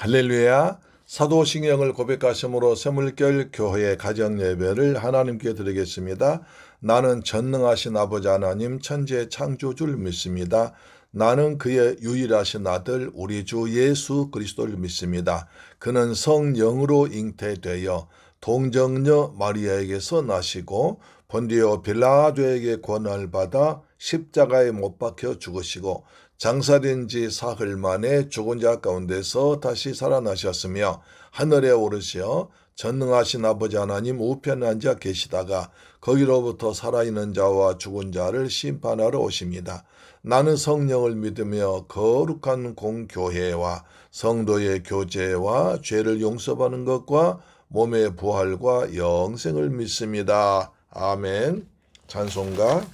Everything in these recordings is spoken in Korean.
할렐루야. 사도신경을 고백하심으로 새물결 교회 가정예배를 하나님께 드리겠습니다. 나는 전능하신 아버지 하나님 천지의 창조주를 믿습니다. 나는 그의 유일하신 아들 우리 주 예수 그리스도를 믿습니다. 그는 성령으로 잉태되어 동정녀 마리아에게서 나시고 본디오 빌라도에게 권한을 받아 십자가에 못 박혀 죽으시고 장사된 지 사흘 만에 죽은 자 가운데서 다시 살아나셨으며 하늘에 오르시어 전능하신 아버지 하나님 우편에 앉아 계시다가 거기로부터 살아있는 자와 죽은 자를 심판하러 오십니다. 나는 성령을 믿으며 거룩한 공교회와 성도의 교제와 죄를 용서받는 것과 몸의 부활과 영생을 믿습니다. 아멘. 찬송가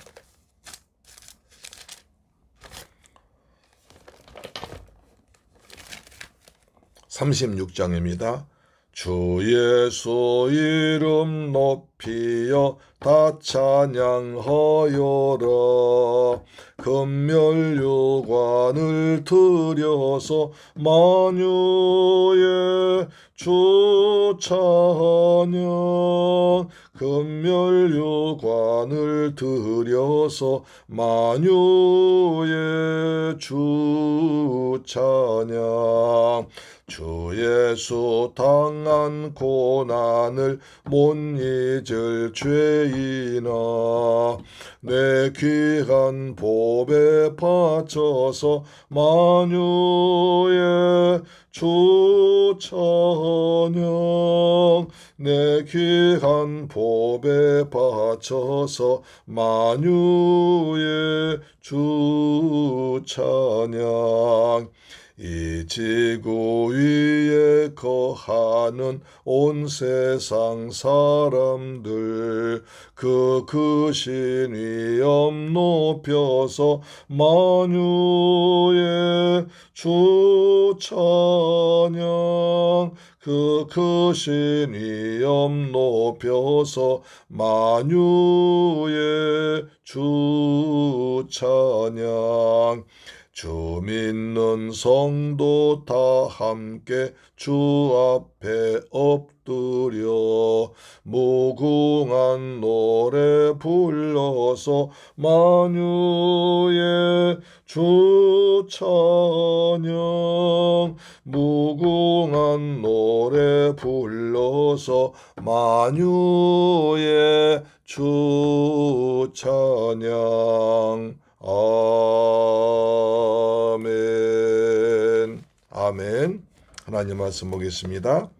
36장입니다. 주 예수 이름 높이여 다 찬양하여라. 금멸유관을 들여서 만유의 주 찬양. 금멸유관을 들여서 만유의 주 찬양. 주 예수 당한 고난을 못 잊을 죄인아, 내 귀한 보배 바쳐서 만유의 주 찬양. 내 귀한 보배 바쳐서 만유의 주 찬양. 이 지구 위에 거하는 온 세상 사람들 그 신위엄 높여서 만유의 주 찬양. 그 신위엄 높여서 만유의 주 찬양. 주 믿는 성도 다 함께 주 앞에 엎드려 무궁한 노래 불러서 만유의 주 찬양. 무궁한 노래 불러서 만유의 주 찬양. 아멘. 아멘. 하나님 말씀 보겠습니다.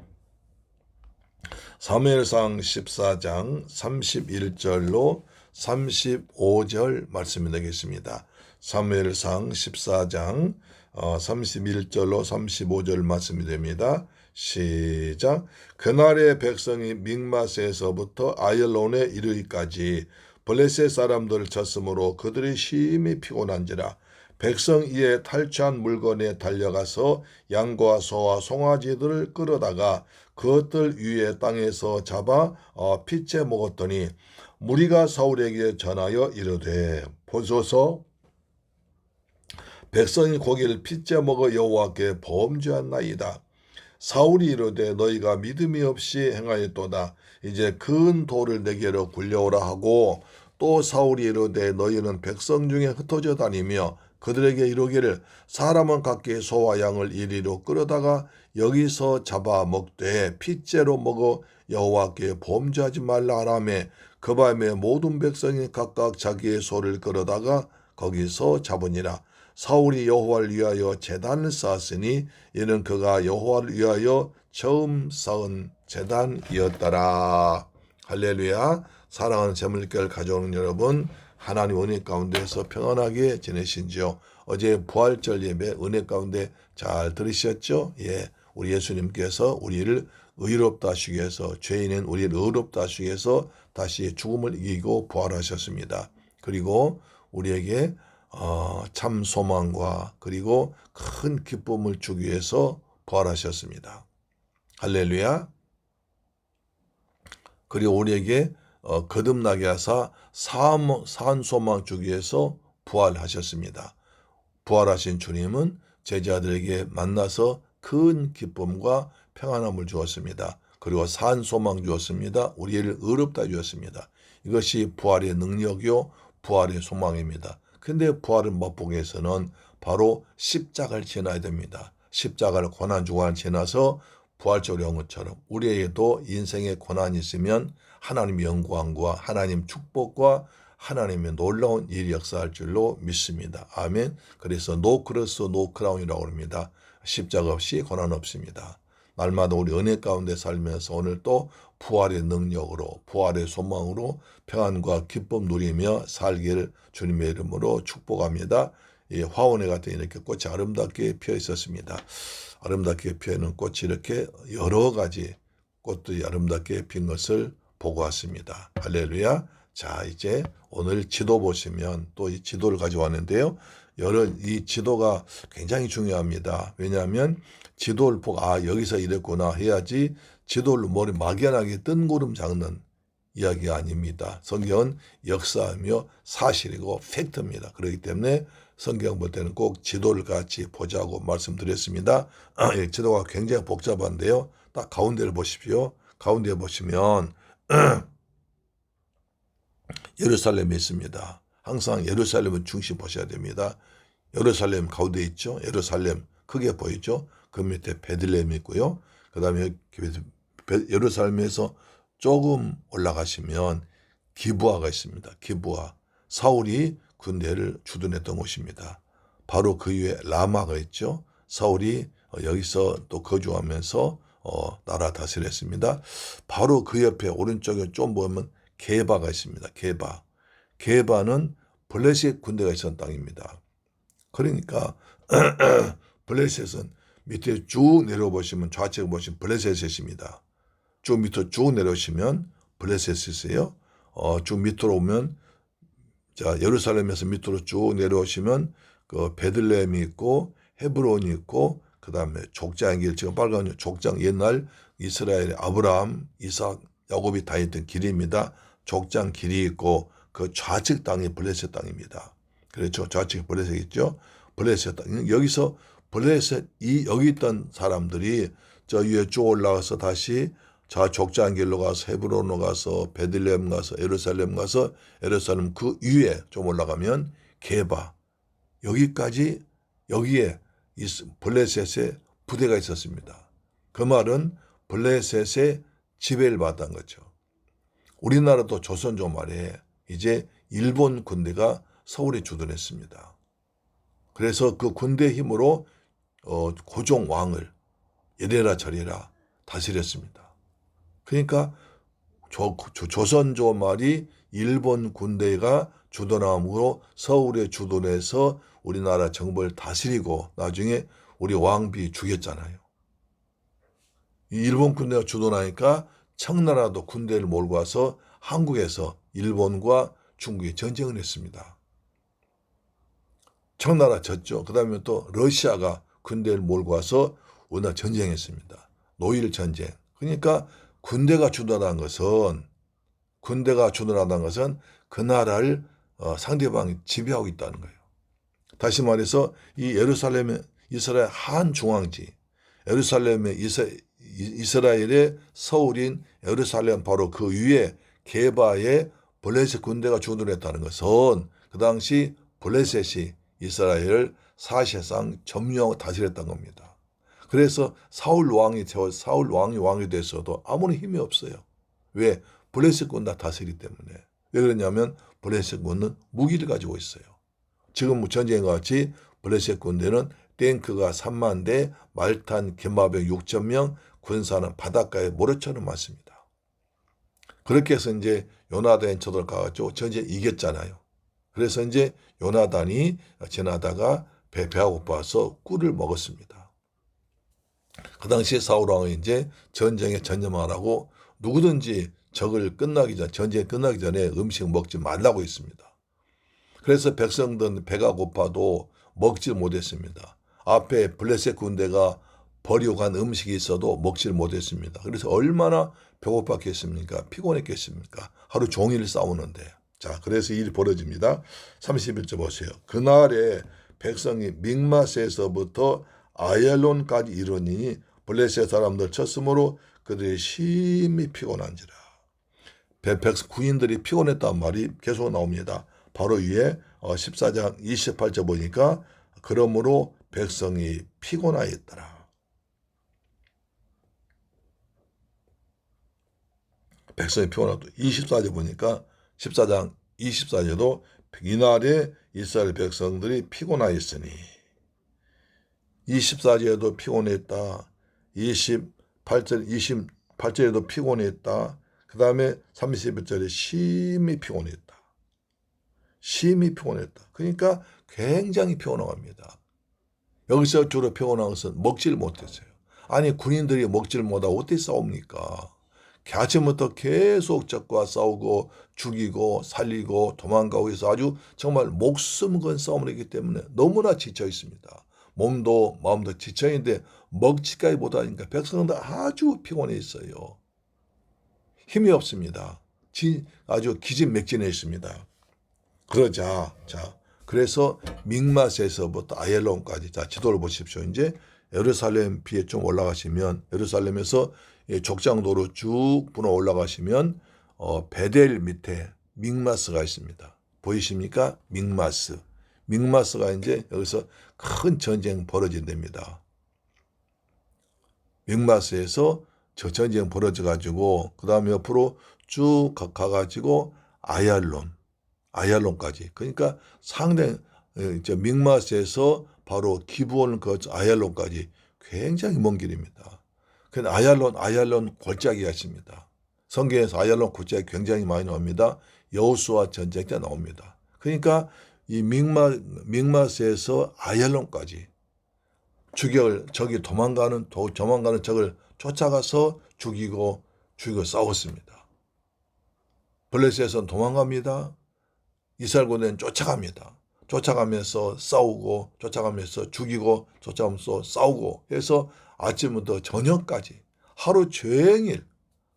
사무엘상 14장 31절로 35절 말씀이 되겠습니다. 사무엘상 14장 31절로 35절 말씀이 됩니다. 시작. 그날의 백성이 믹마스에서부터 아얄론에 이르기까지 블레셋 사람들을 쳤으므로 그들이 심히 피곤한지라. 백성 이에 탈취한 물건에 달려가서 양과 소와 송아지들을 끌어다가 그것들 위에 땅에서 잡아 핏째 먹었더니 무리가 사울에게 전하여 이르되 보소서, 백성이 고기를 핏째 먹어 여호와께 범죄한나이다. 사울이 이르되 너희가 믿음이 없이 행하였도다. 이제 큰 돌을 내게로 굴려오라 하고, 또 사울이 이르되 너희는 백성 중에 흩어져 다니며 그들에게 이르기를 사람은 각기 소와 양을 이리로 끌어다가 여기서 잡아 먹되 핏째로 먹어 여호와께 범죄하지 말라 하라매. 그 밤에 모든 백성이 각각 자기의 소를 끌어다가 거기서 잡으니라. 사울이 여호와를 위하여 제단을 쌓았으니 이는 그가 여호와를 위하여 처음 쌓은 제단이었더라. 할렐루야. 사랑하는 재물결 가져오는 여러분, 하나님 은혜 가운데서 평안하게 지내신지요? 어제 부활절 예배 은혜 가운데 잘 들으셨죠? 예, 우리 예수님께서 우리를 의롭다 하시기 위해서, 죄인은 우리를 의롭다 하시기 위해서 다시 죽음을 이기고 부활하셨습니다. 그리고 우리에게 참 소망과 그리고 큰 기쁨을 주기 위해서 부활하셨습니다. 할렐루야. 그리고 우리에게 거듭나게 하사 산 소망 주기 위해서 부활하셨습니다. 부활하신 주님은 제자들에게 만나서 큰 기쁨과 평안함을 주었습니다. 그리고 산 소망 주었습니다. 우리를 의롭다 주었습니다. 이것이 부활의 능력이요 부활의 소망입니다. 근데 부활을 맛보기 위해서는 바로 십자가를 지나야 됩니다. 십자가를 고난주간을 지나서 부활적으로 온 것처럼 우리에게도 인생의 고난이 있으면 하나님의 영광과 하나님 축복과 하나님의 놀라운 일이 역사할 줄로 믿습니다. 아멘. 그래서 노 크로스 노 크라운이라고 합니다. 십자가 없이 고난 없습니다. 날마다 우리 은혜 가운데 살면서 오늘 또 부활의 능력으로 부활의 소망으로 평안과 기쁨 누리며 살기를 주님의 이름으로 축복합니다. 이 화원에 같은 이렇게 꽃이 아름답게 피어 있었습니다. 아름답게 피어 있는 꽃이 이렇게 여러 가지 꽃들이 아름답게 핀 것을 보고 왔습니다. 할렐루야. 자, 이제 오늘 지도 보시면 또 이 지도를 가져왔는데요. 이 지도가 굉장히 중요합니다. 왜냐하면 지도를 보고 여기서 이랬구나 해야지 지도를 머리 막연하게 뜬구름 잡는 이야기가 아닙니다. 성경은 역사이며 사실이고 팩트입니다. 그렇기 때문에 성경 볼 때는 꼭 지도를 같이 보자고 말씀드렸습니다. 지도가 굉장히 복잡한데요. 딱 가운데를 보십시오. 가운데 보시면 예루살렘이 있습니다. 항상 예루살렘은 중심 보셔야 됩니다. 예루살렘 가운데 있죠. 예루살렘 크게 보이죠. 그 밑에 베들레헴이 있고요. 그 다음에 예루살렘에서 조금 올라가시면 기브아가 있습니다. 기브아. 사울이 군대를 주둔했던 곳입니다. 바로 그 위에 라마가 있죠. 사울이 여기서 또 거주하면서 나라 다스렸습니다. 바로 그 옆에 오른쪽에 좀 보면 게바가 있습니다. 게바. 게바는 블레셋 군대가 있었던 땅입니다. 그러니까 블레셋은 밑에 쭉 내려보시면 좌측 보시면 블레셋입니다. 쭉 밑으로 쭉 내려오시면 블레셋이 있어요. 쭉 밑으로 오면 자 예루살렘에서 밑으로 쭉 내려오시면 그 베들레헴이 있고 헤브론이 있고 그 다음에 족장의 길 지금 빨간 족장 옛날 이스라엘의 아브라함, 이삭, 야곱이 다녔던 길입니다. 족장 길이 있고 그 좌측 땅이 블레셋 땅입니다. 그렇죠. 좌측 블레셋 있죠. 블레셋 땅 여기서 블레셋 여기 있던 사람들이 저 위에 쭉 올라가서 다시 자 족장 길로 가서 헤브론으로 가서 베들레헴 가서 예루살렘 가서 예루살렘 그 위에 좀 올라가면 게바 여기까지 여기에 블레셋의 부대가 있었습니다. 그 말은 블레셋의 지배를 받았던 거죠. 우리나라도 조선조 말에 이제 일본 군대가 서울에 주둔했습니다. 그래서 그 군대 힘으로 고종 왕을 이래라 저래라 다스렸습니다. 그러니까 조선조 말이 일본 군대가 주둔함으로 서울에 주둔해서 우리나라 정부를 다스리고 나중에 우리 왕비 죽였잖아요. 일본 군대가 주둔하니까 청나라도 군대를 몰고 와서 한국에서 일본과 중국이 전쟁을 했습니다. 청나라 졌죠. 그 다음에 또 러시아가 군대를 몰고 와서 우리나라 전쟁했습니다. 노일 전쟁. 그러니까 군대가 주둔하는 것은 그 나라를 상대방이 지배하고 있다는 거예요. 다시 말해서 이 예루살렘의 이스라엘 한 중앙지, 예루살렘의 이스라엘의 서울인 예루살렘 바로 그 위에 게바에 블레셋 군대가 주둔했다는 것은 그 당시 블레셋이 이스라엘을 사실상 점령하고 다스렸던 겁니다. 그래서 사울 왕이 됐어도 아무런 힘이 없어요. 왜? 블레셋 군다 다스리기 때문에. 왜 그러냐면 블레셋 군은 무기를 가지고 있어요. 지금 전쟁과 같이 블레셋 군대는 탱크가 3만 대, 말탄, 기마병 6천 명, 군사는 바닷가에 모래처럼 많습니다. 그렇게 해서 이제 요나단이 쳐들어가가지고 전쟁 이겼잖아요. 그래서 이제 요나단이 지나다가 배가 고파서 꿀을 먹었습니다. 그 당시에 사울 왕은 이제 전쟁에 전념하라고 누구든지 전쟁이 끝나기 전에 음식 먹지 말라고 했습니다. 그래서 백성들은 배가 고파도 먹지 못했습니다. 앞에 블레셋 군대가 버리고 간 음식이 있어도 먹지를 못했습니다. 그래서 얼마나 배고팠겠습니까? 피곤했겠습니까? 하루 종일 싸우는데. 자, 그래서 일이 벌어집니다. 31절 보세요. 그날에 백성이 믹마스에서부터 아얄론까지 이르니 블레셋 사람들 쳤으므로 그들이 심히 피곤한지라. 구인들이 피곤했단 말이 계속 나옵니다. 바로 위에 14장 28절 보니까 그러므로 백성이 피곤하였더라. 백성이 피곤하다. 24절 보니까 14장 24절도 이날에 이스라엘 백성들이 피곤하였으니 24절에도 피곤했다. 28절에도 피곤했다. 그 다음에 31절에 심히 피곤했다. 심히 피곤했다. 그러니까 굉장히 피곤합니다. 여기서 주로 피곤한 것은 먹지를 못했어요. 아니 군인들이 먹지를 못하고 어떻게 싸웁니까? 아침부터 계속 적과 싸우고 죽이고 살리고 도망가고 해서 아주 정말 목숨 건 싸움을 했기 때문에 너무나 지쳐 있습니다. 몸도 마음도 지쳐 있는데 먹지까지 못하니까 백성들 아주 피곤해 있어요. 힘이 없습니다. 아주 기진맥진해 있습니다. 그래서 믹마스에서부터 아얄론까지 지도를 보십시오. 이제 예루살렘 비에 좀 올라가시면 예루살렘에서 족장도로 쭉 분어 올라가시면 베델 밑에 믹마스가 있습니다. 보이십니까? 믹마스가 이제 여기서 큰 전쟁 벌어진 데입니다. 믹마스에서 저 전쟁 벌어져 가지고 그 다음에 옆으로 쭉 가가지고 아얄론까지. 그러니까 상당히 믹마스에서 바로 기브온 그 아얄론까지 굉장히 먼 길입니다. 그래서 아얄론 골짜기가 있습니다. 성경에서 아얄론 골짜기 굉장히 많이 나옵니다. 여호수아 전쟁 때 나옵니다. 그러니까 이 믹마스에서 아얄론까지 적이 도망가는 적을 쫓아가서 죽이고 싸웠습니다. 블레셋에서는 도망갑니다. 이스라엘 군대는 쫓아갑니다. 쫓아가면서 싸우고 쫓아가면서 죽이고 쫓아가면서 싸우고 해서 아침부터 저녁까지 하루 종일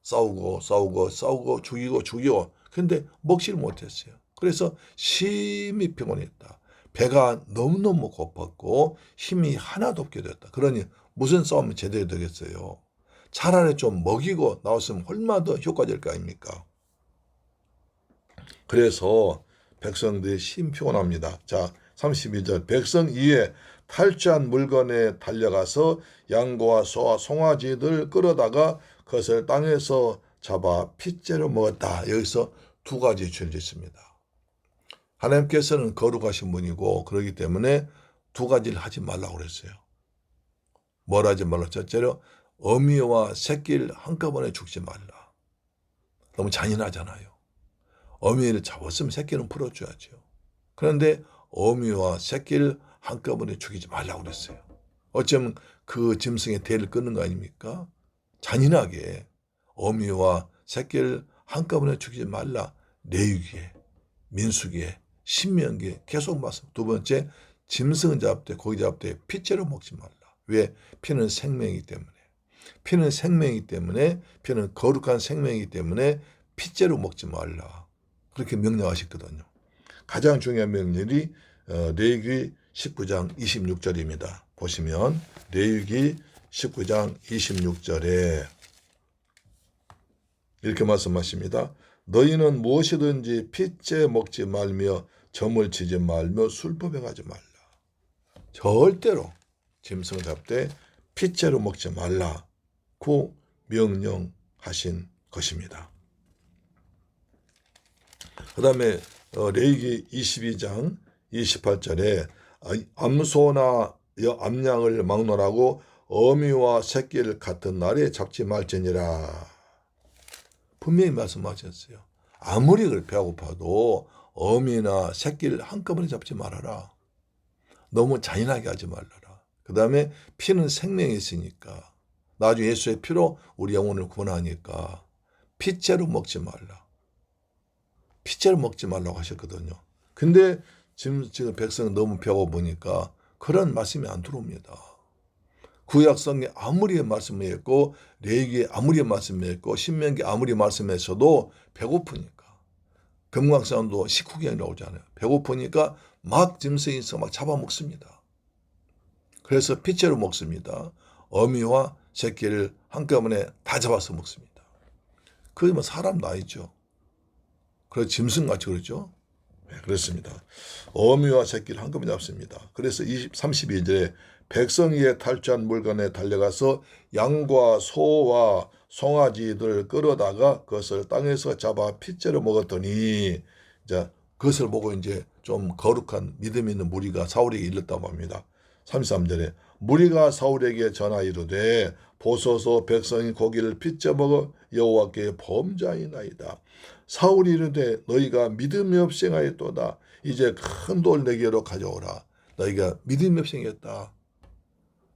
싸우고 죽이고 근데 먹지를 못했어요. 그래서 심히 피곤했다. 배가 너무너무 고팠고 힘이 하나도 없게 됐다. 그러니 무슨 싸움이 제대로 되겠어요. 차라리 좀 먹이고 나왔으면 얼마나 더 효과될 거 아닙니까? 그래서 백성들이 심 피곤합니다. 자, 32절 백성 이에 탈취한 물건에 달려가서 양과 소와 송아지들 끌어다가 그것을 땅에서 잡아 핏째로 먹었다. 여기서 두 가지 죄를 짓습니다. 하나님께서는 거룩하신 분이고 그렇기 때문에 두 가지를 하지 말라고 그랬어요. 뭘 하지 말라? 첫째로 어미와 새끼를 한꺼번에 죽지 말라. 너무 잔인하잖아요. 어미를 잡았으면 새끼는 풀어줘야죠. 그런데 어미와 새끼를 한꺼번에 죽이지 말라고 그랬어요. 어쩌면 그 짐승의 대를 끊는 거 아닙니까? 잔인하게 어미와 새끼를 한꺼번에 죽이지 말라. 레위기에, 민수기에, 신명기에 계속 말씀. 두 번째, 짐승 잡을 때, 고기 잡을 때 핏째로 먹지 말라. 왜? 피는 생명이기 때문에. 피는 거룩한 생명이기 때문에 핏째로 먹지 말라. 그렇게 명령하셨거든요. 가장 중요한 명령이 레위기 19장 26절입니다. 보시면 레위기 19장 26절에 이렇게 말씀하십니다. 너희는 무엇이든지 핏째 먹지 말며 점을 치지 말며 술법에 가지 말라. 절대로 짐승을 잡을 때 핏째로 먹지 말라고 명령하신 것입니다. 그 다음에 레위기 22장 28절에 암소나 암양을 막론하고 어미와 새끼를 같은 날에 잡지 말지니라. 분명히 말씀하셨어요. 아무리 배고파도 어미나 새끼를 한꺼번에 잡지 말아라. 너무 잔인하게 하지 말라라. 그 다음에 피는 생명이 있으니까 나중에 예수의 피로 우리 영혼을 구원하니까 핏째로 먹지 말라. 핏째로 먹지 말라고 하셨거든요. 근데 지금 백성은 너무 배고프니까 그런 말씀이 안 들어옵니다. 구약성에 아무리 말씀했고 레위기에 아무리 말씀했고 신명기 아무리 말씀했어도 배고프니까 금강산도 19경에 나오잖아요. 배고프니까 막 짐승이 있어 막 잡아먹습니다. 그래서 피째로 먹습니다. 어미와 새끼를 한꺼번에 다 잡아서 먹습니다. 그게 뭐 사람도 아니죠. 그래서 짐승같이 그러죠. 네, 그렇습니다. 어미와 새끼를 한꺼번에 잡습니다. 그래서 32절에 백성이의 탈취한 물건에 달려가서 양과 소와 송아지들을 끌어다가 그것을 땅에서 잡아 핏째로 먹었더니 이제 그것을 보고 이제 좀 거룩한 믿음 있는 무리가 사울에게 일렀다고 합니다. 33절에 무리가 사울에게 전하 이르되 보소서 백성이 고기를 핏째 먹어 여호와께 범죄하나이다. 사울이 이르되 너희가 믿음이 없이 행하였도다. 이제 큰 돌 내게로 가져오라. 너희가 믿음이 없이 행했다.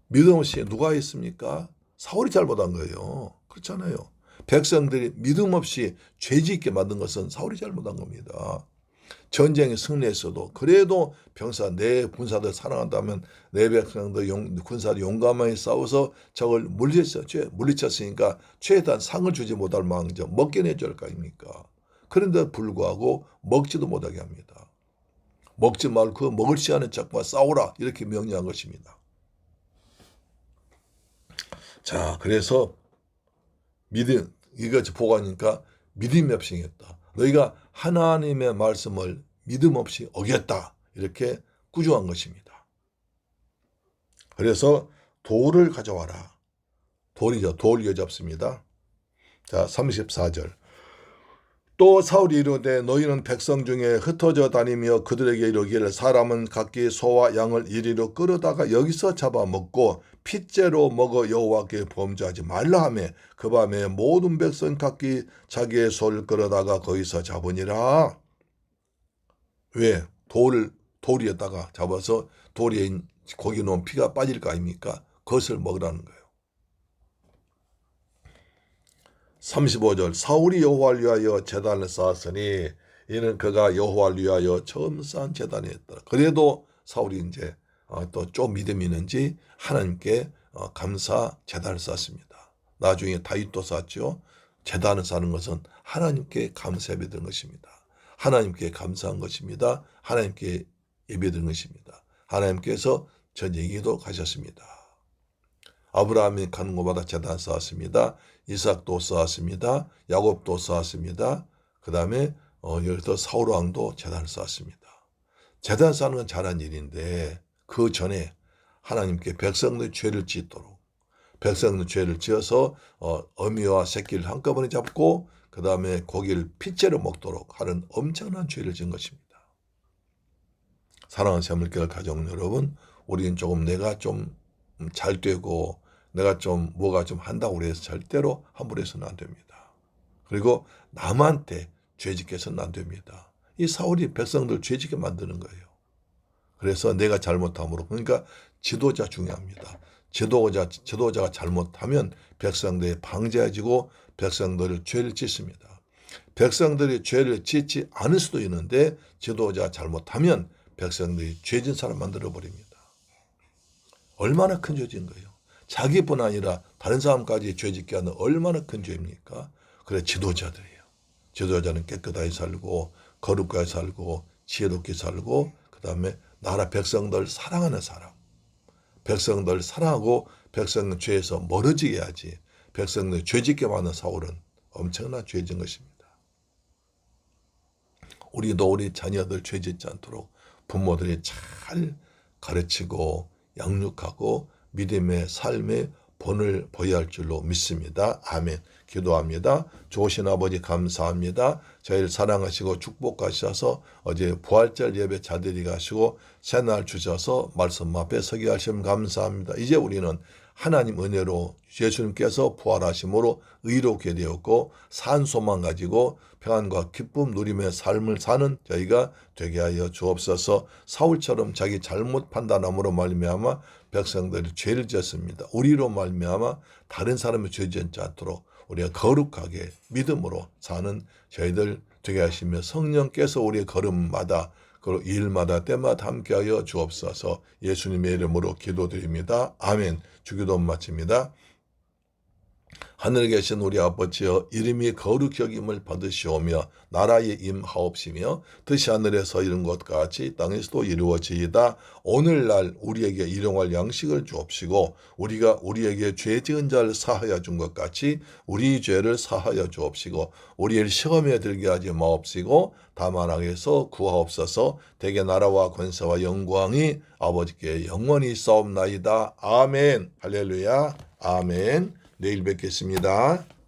믿음 없이 누가 했습니까? 사울이 잘못한 거예요. 그렇잖아요. 백성들이 믿음 없이 죄짓게 만든 것은 사울이 잘못한 겁니다. 전쟁에 승리했어도 그래도 병사 내 군사들 사랑한다면 내 백성들 군사들 용감하게 싸워서 적을 물리쳤으니까 최대한 상을 주지 못할 망정 먹게 내줄 거 아닙니까? 그런데 불구하고 먹지도 못하게 합니다. 먹지 말고 먹을 시 않은 적과 싸우라 이렇게 명령한 것입니다. 자, 그래서 믿음 이거 보고 하니까 믿음이 없이 행했다. 너희가 하나님의 말씀을 믿음 없이 어겼다. 이렇게 꾸중한 것입니다. 그래서 돌을 가져와라. 돌이죠. 돌 이어 잡습니다. 자, 34절. 또 사울이 이르되 너희는 백성 중에 흩어져 다니며 그들에게 이르기를 사람은 각기 소와 양을 이리로 끌어다가 여기서 잡아먹고 핏째로 먹어 여호와께 범죄하지 말라 하며 그 밤에 모든 백성 각기 자기의 소를 끌어다가 거기서 잡으니라. 왜? 돌에다가 잡아서 돌에 고기 놓은 피가 빠질 거 아닙니까? 그것을 먹으라는 거예요. 35절 사울이 여호와를 위하여 제단을 쌓았으니 이는 그가 여호와를 위하여 처음 쌓은 제단이었더라. 그래도 사울이 이제 또 좀 믿음이 있는지 하나님께 감사 제단을 쌓습니다. 나중에 다윗도 쌓았죠. 제단을 쌓는 것은 하나님께 감사 예배드리는 것입니다. 하나님께 감사한 것입니다. 하나님께 예배드리는 것입니다. 하나님께서 전쟁에도 가셨습니다. 아브라함이 가는 곳마다 제단 쌓았습니다. 이삭도 쌓았습니다. 야곱도 쌓았습니다. 그 다음에 여기서 사울 왕도 제단을 쌓았습니다. 제단 쌓는 건 잘한 일인데 그 전에 하나님께 백성의 죄를 짓도록 백성의 죄를 지어서 어미와 새끼를 한꺼번에 잡고 그 다음에 고기를 핏째로 먹도록 하는 엄청난 죄를 지은 것입니다. 사랑하는 새물교회 가족 여러분, 우리는 조금 내가 좀 잘 되고 내가 좀 뭐가 좀 한다고 해서 절대로 함부로 해서는 안 됩니다. 그리고 남한테 죄짓게 해서는 안 됩니다. 이 사울이 백성들 죄짓게 만드는 거예요. 그래서 내가 잘못함으로 그러니까 지도자 중요합니다. 지도자가 잘못하면 백성들이 방제해지고 백성들을 죄를 짓습니다. 백성들이 죄를 짓지 않을 수도 있는데 지도자가 잘못하면 백성들이 죄진 사람 만들어버립니다. 얼마나 큰 죄인 거예요. 자기뿐 아니라 다른 사람까지 죄짓게 하는 얼마나 큰 죄입니까? 그래 지도자들이에요. 지도자는 깨끗하게 살고 거룩하게 살고 지혜롭게 살고 그 다음에 나라 백성들 사랑하는 사람. 백성들 사랑하고 백성의 죄에서 멀어지게 해야지. 백성들 죄짓게 하는 사울은 엄청난 죄진 것입니다. 우리도 우리 자녀들 죄짓지 않도록 부모들이 잘 가르치고 양육하고 믿음의 삶의 본을 보여야 할 줄로 믿습니다. 아멘. 기도합니다. 좋으신 아버지 감사합니다. 저희를 사랑하시고 축복하셔서 어제 부활절 예배 잘 드리게 하시고 새날 주셔서 말씀 앞에 서게 하시면 감사합니다. 이제 우리는 하나님 은혜로 예수님께서 부활하심으로 의롭게 되었고 산 소망 가지고 평안과 기쁨 누리며 삶을 사는 저희가 되게 하여 주옵소서. 사울처럼 자기 잘못 판단함으로 말미암아 백성들이 죄를 지었습니다. 우리로 말미암아 다른 사람이 죄 짓지 않도록 우리가 거룩하게 믿음으로 사는 저희들 되게 하시며 성령께서 우리의 걸음마다 그리고 일마다 때마다 함께하여 주옵소서. 예수님의 이름으로 기도드립니다. 아멘. 주기도 마칩니다. 하늘에 계신 우리 아버지여, 이름이 거룩히 여김을 받으시오며 나라에 임하옵시며 뜻이 하늘에서 이룬 것 같이 땅에서도 이루어지이다. 오늘날 우리에게 일용할 양식을 주옵시고 우리가 우리에게 죄 지은 자를 사하여 준 것 같이 우리 죄를 사하여 주옵시고 우리를 시험에 들게 하지 마옵시고 다만 악에서 구하옵소서. 대개 나라와 권세와 영광이 아버지께 영원히 있사옵나이다. 아멘. 할렐루야. 아멘. 내일 뵙겠습니다.